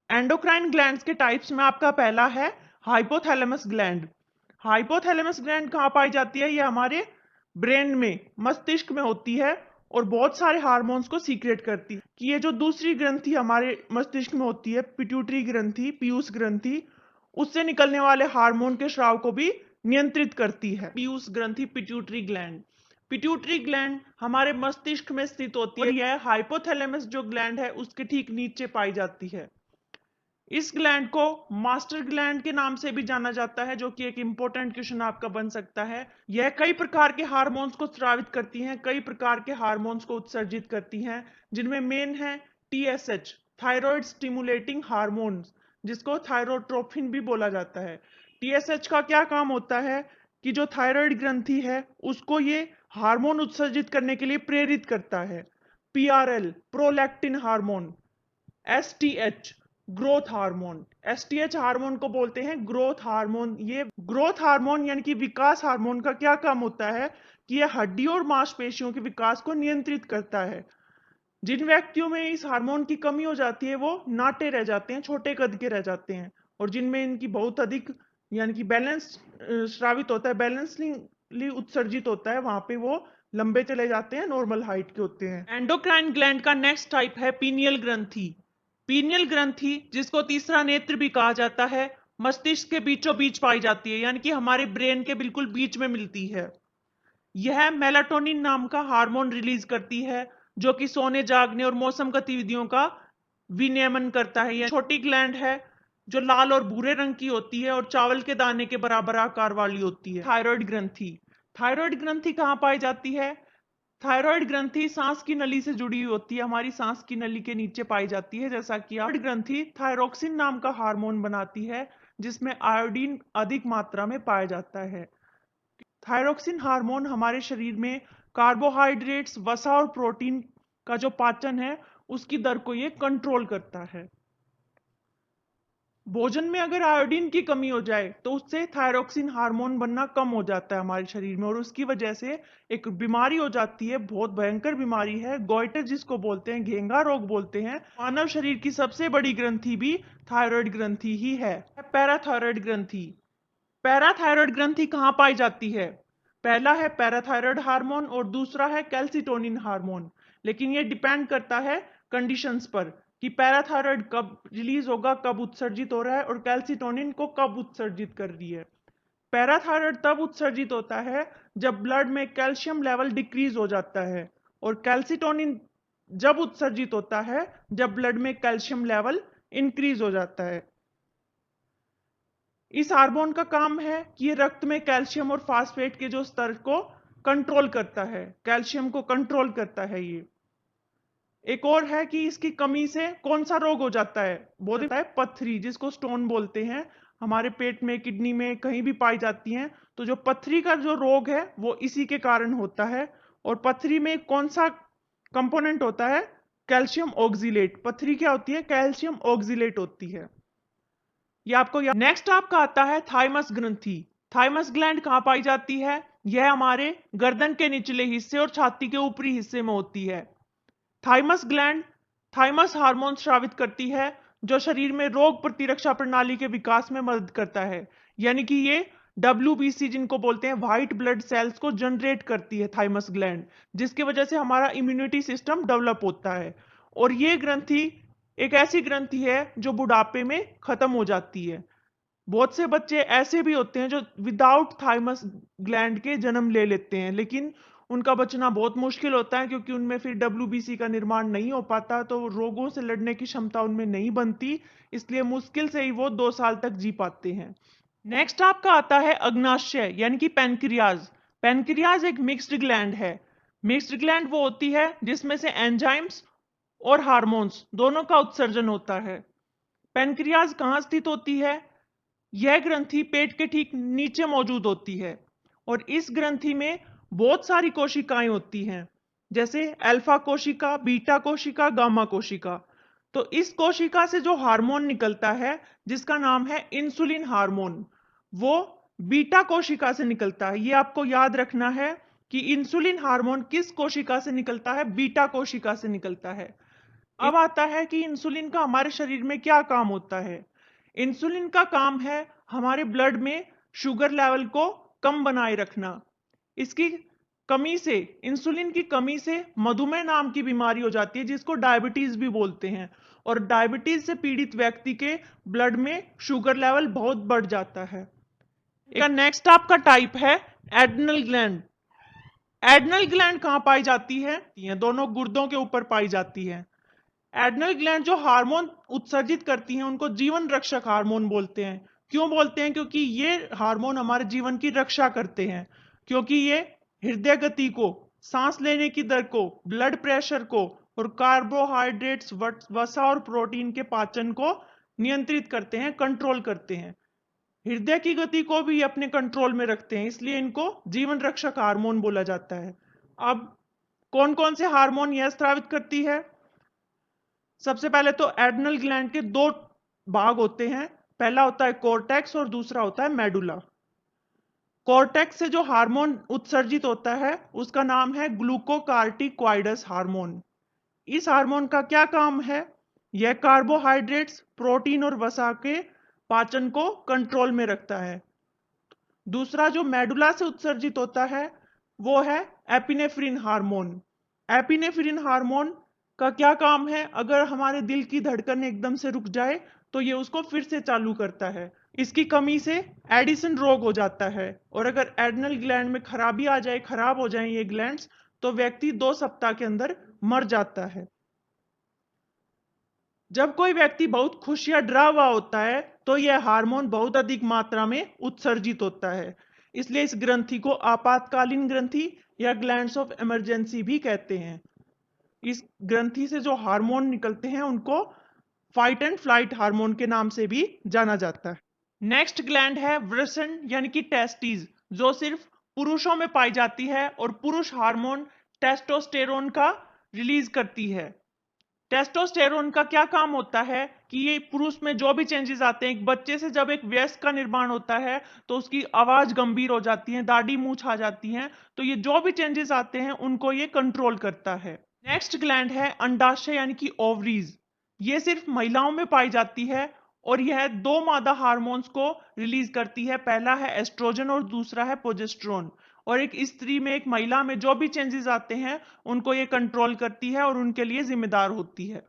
Endocrine glands के types में आपका पहला है हाइपोथैलेमस ग्लैंड। हाइपोथैलेमस ग्लैंड कहाँ पाई जाती है? ये हमारे ब्रेन में, मस्तिष्क में होती है और बहुत सारे हार्मोन्स को सीक्रेट करती है। कि ये जो दूसरी ग्रंथि हमारे मस्तिष्क में होती है, पिट्यूटरी ग्रंथि, पीयूष ग्रंथि, उससे निकलने वाले हार्मोन के स्राव को भी नियंत्रित करती है। पीयूष ग्रंथि, पिट्यूटरी ग्लैंड। पिट्यूटरी ग्लैंड हमारे मस्तिष्क में स्थित होती है। यह हाइपोथैलेमस जो ग्लैंड है उसके ठीक नीचे पाई जाती है। इस ग्लैंड को मास्टर ग्लैंड के नाम से भी जाना जाता है, जो कि एक इंपॉर्टेंट क्वेश्चन आपका बन सकता है। यह कई प्रकार के हार्मोन्स को स्रावित करती हैं, कई प्रकार के हार्मोन्स को उत्सर्जित करती हैं, जिनमें मेन है टीएसएच, थायराइड स्टिमुलेटिंग हार्मोन्स, जिसको थायरोट्रोपिन भी बोला जाता है। टीएसएच का क्या काम होता है कि जो थायराइड ग्रंथि है उसको ये हार्मोन उत्सर्जित करने के लिए प्रेरित करता है। PRL, prolactin hormone. STH, growth hormone. STH hormone को बोलते हैं ग्रोथ हार्मोन। ये ग्रोथ हार्मोन यानी कि विकास हार्मोन का क्या काम होता है कि यह हड्डी और मांसपेशियों के विकास को नियंत्रित करता है। जिन व्यक्तियों में इस हार्मोन की कमी हो जाती है वो नाटे रह जाते हैं, छोटे कद के रह जाते हैं, और जिनमें इनकी बहुत अधिक यानी कि बैलेंस स्रावित होता है, बैलेंसली उत्सर्जित होता है, वहां पे वो लंबे चले जाते हैं, नॉर्मल हाइट के होते हैं। एंडोक्राइन ग्लैंड का नेक्स्ट टाइप है पीनियल ग्रंथि। पीनियल ग्रंथि, जिसको तीसरा नेत्र भी कहा जाता है, मस्तिष्क के बीचों बीच पाई जाती है, यानी कि हमारे ब्रेन के बिल्कुल बीच में मिलती है। यह मेलाटोनिन नाम का हार्मोन रिलीज करती है, जो कि सोने, जागने और मौसम गतिविधियों का विनियमन करता है। यह छोटी ग्लैंड है जो लाल और भूरे रंग की होती है और चावल के दाने के बराबर आकार वाली होती है। थायराइड ग्रंथि। थायराइड ग्रंथि कहाँ पाई जाती है? थायराइड ग्रंथि सांस की नली से जुड़ी हुई होती है, हमारी सांस की नली के नीचे पाई जाती है। जैसा कि थायराइड ग्रंथि थायरोक्सिन नाम का हार्मोन बनाती है, जिसमें आयोडीन अधिक मात्रा में पाया जाता है। थायरोक्सिन हार्मोन हमारे शरीर में कार्बोहाइड्रेट्स, वसा और प्रोटीन का जो पाचन है उसकी दर को ये कंट्रोल करता है। भोजन में अगर आयोडीन की कमी हो जाए तो उससे थायरोक्सिन हार्मोन बनना कम हो जाता है हमारे शरीर में, और उसकी वजह से एक बीमारी हो जाती है, बहुत भयंकर बीमारी है, गोइटर जिसको बोलते हैं, घेंगा रोग बोलते हैं। मानव शरीर की सबसे बड़ी ग्रंथि भी थायराइड ग्रंथि ही है। पैराथायराइड ग्रंथि। पैराथायराइड ग्रंथि कहाँ पाई जाती है? पहला है पैराथायराइड हार्मोन और दूसरा है कैल्सिटोनिन हार्मोन। लेकिन ये डिपेंड करता है कंडीशंस पर कि पैराथायराइड कब रिलीज होगा, कब उत्सर्जित हो रहा है, और कैल्सिटोनिन को कब उत्सर्जित कर रही है। पैराथायराइड तब उत्सर्जित होता है जब ब्लड में कैल्शियम लेवल डिक्रीज हो जाता है, और कैल्सिटोनिन जब उत्सर्जित होता है जब ब्लड में कैल्शियम लेवल इंक्रीज हो जाता है। इस हार्मोन का काम है कि ये रक्त में कैल्शियम और फास्फेट के जो स्तर को कंट्रोल करता है, कैल्शियम को कंट्रोल करता है ये। एक और है कि इसकी कमी से कौन सा रोग हो जाता है? वो होता है पथरी, जिसको स्टोन बोलते हैं। हमारे पेट में, किडनी में कहीं भी पाई जाती हैं। तो जो पथरी का जो रोग है वो इसी के कारण होता है। और पथरी में कौन सा कंपोनेंट होता है? Calcium oxalate. पथरी क्या होती है? कैल्शियम ऑक्जिलेट होती है। ये आपको नेक्स्ट आपका आता है थाइमस ग्रंथि। थाइमस ग्लैंड कहाँ पाई जाती है? यह हमारे गर्दन के निचले हिस्से और छाती के ऊपरी हिस्से में होती है। थाइमस ग्लैंड थाइमस हार्मोन स्रावित करती है, जो शरीर में रोग प्रतिरक्षा प्रणाली के विकास में मदद करता है। यानी कि ये WBC जिनको बोलते हैं, व्हाइट ब्लड सेल्स को जनरेट करती है थाइमस ग्लैंड, जिसकी वजह से हमारा इम्यूनिटी सिस्टम डेवलप होता है। और ये ग्रंथि एक ऐसी ग्रंथि है जो बुढ़ापे में खत्म हो जाती है। बहुत से बच्चे ऐसे भी होते हैं जो विदाउट थाइमस ग्लैंड के जन्म ले लेते हैं, लेकिन उनका बचना बहुत मुश्किल होता है, क्योंकि उनमें फिर WBC का निर्माण नहीं हो पाता, तो रोगों से लड़ने की क्षमता उनमें नहीं बनती, इसलिए मुश्किल से ही वो 2 साल तक जी पाते हैं। नेक्स्ट आपका आता है अग्नाशय यानी कि पैनक्रियाज। पैनक्रियाज एक मिक्स्ड ग्लैंड है। मिक्स्ड ग्लैंड वो होती है जिसमें से एंजाइम्स और हार्मोन्स दोनों का उत्सर्जन होता है। पैनक्रियाज कहाँ स्थित होती है? यह ग्रंथि पेट के ठीक नीचे मौजूद होती है, और इस ग्रंथि में बहुत सारी कोशिकाएं होती हैं, जैसे अल्फा कोशिका, बीटा कोशिका, गामा कोशिका। तो इस कोशिका से जो हार्मोन निकलता है जिसका नाम है इंसुलिन हार्मोन, वो बीटा कोशिका से निकलता है। ये आपको याद रखना है कि इंसुलिन हार्मोन किस कोशिका से निकलता है? बीटा कोशिका से निकलता है। अब आता है कि इंसुलिन का हमारे शरीर में क्या काम होता है। इंसुलिन का काम है हमारे ब्लड में शुगर लेवल को कम बनाए रखना। इसकी कमी से, इंसुलिन की कमी से मधुमेह नाम की बीमारी हो जाती है, जिसको डायबिटीज भी बोलते हैं। और डायबिटीज से पीड़ित व्यक्ति के ब्लड में शुगर लेवल बहुत बढ़ जाता है। इसका नेक्स्ट आपका टाइप है एड्रिनल ग्लैंड। एड्रिनल ग्लैंड कहाँ पाई जाती है? ये दोनों गुर्दों के ऊपर पाई जाती है। एड्रिनल ग्लैंड जो हार्मोन उत्सर्जित करती हैं उनको जीवन रक्षक हार्मोन बोलते हैं। क्यों बोलते हैं? क्योंकि ये हार्मोन हमारे जीवन की रक्षा करते हैं। क्योंकि ये हृदय गति को, सांस लेने की दर को, ब्लड प्रेशर को और कार्बोहाइड्रेट्स, वसा और प्रोटीन के पाचन को नियंत्रित करते हैं, कंट्रोल करते हैं। हृदय की गति को भी अपने कंट्रोल में रखते हैं, इसलिए इनको जीवन रक्षक हार्मोन बोला जाता है। अब कौन कौन से हार्मोन यह स्रावित करती है? सबसे पहले तो एड्रिनल ग्लैंड के दो भाग होते हैं। पहला होता है कोर्टेक्स और दूसरा होता है मेडुला। कोर्टेक्स से जो हार्मोन उत्सर्जित होता है उसका नाम है ग्लूकोकार्टिकॉइडस हार्मोन। इस हार्मोन का क्या काम है? यह कार्बोहाइड्रेट्स, प्रोटीन और वसा के पाचन को कंट्रोल में रखता है। दूसरा जो मेडुला से उत्सर्जित होता है वो है एपिनेफ्रिन हार्मोन। एपिनेफ्रिन हार्मोन का क्या काम है? अगर हमारे दिल की धड़कन एकदम से रुक जाए तो ये उसको फिर से चालू करता है। इसकी कमी से एडिसन रोग हो जाता है, और अगर एड्रिनल ग्लैंड में खराबी आ जाए, खराब हो जाए ये ग्लैंड्स, तो व्यक्ति 2 सप्ताह के अंदर मर जाता है। जब कोई व्यक्ति बहुत खुश या डरा हुआ होता है तो यह हार्मोन बहुत अधिक मात्रा में उत्सर्जित होता है। इसलिए इस ग्रंथि को आपातकालीन ग्रंथि या ग्लैंड्स ऑफ इमरजेंसी भी कहते हैं। इस ग्रंथि से जो हार्मोन निकलते हैं उनको फाइट एंड फ्लाइट हार्मोन के नाम से भी जाना जाता है। नेक्स्ट ग्लैंड है वृषण यानी कि टेस्टिस, जो सिर्फ पुरुषों में पाई जाती है और पुरुष हार्मोन टेस्टोस्टेरोन का रिलीज करती है। टेस्टोस्टेरोन का क्या काम होता है कि ये पुरुष में जो भी चेंजेस आते हैं, एक बच्चे से जब एक वयस्क का निर्माण होता है तो उसकी आवाज गंभीर हो जाती है, दाढ़ी मूंछ आ जाती है, तो ये जो भी चेंजेस आते हैं उनको ये कंट्रोल करता है। नेक्स्ट ग्लैंड है अंडाशय यानी कि ओवरीज। ये सिर्फ महिलाओं में पाई जाती है और यह 2 मादा हार्मोन्स को रिलीज करती है। पहला है एस्ट्रोजन और दूसरा है प्रोजेस्टेरोन। और एक स्त्री में, एक महिला में जो भी चेंजेस आते हैं उनको ये कंट्रोल करती है और उनके लिए जिम्मेदार होती है।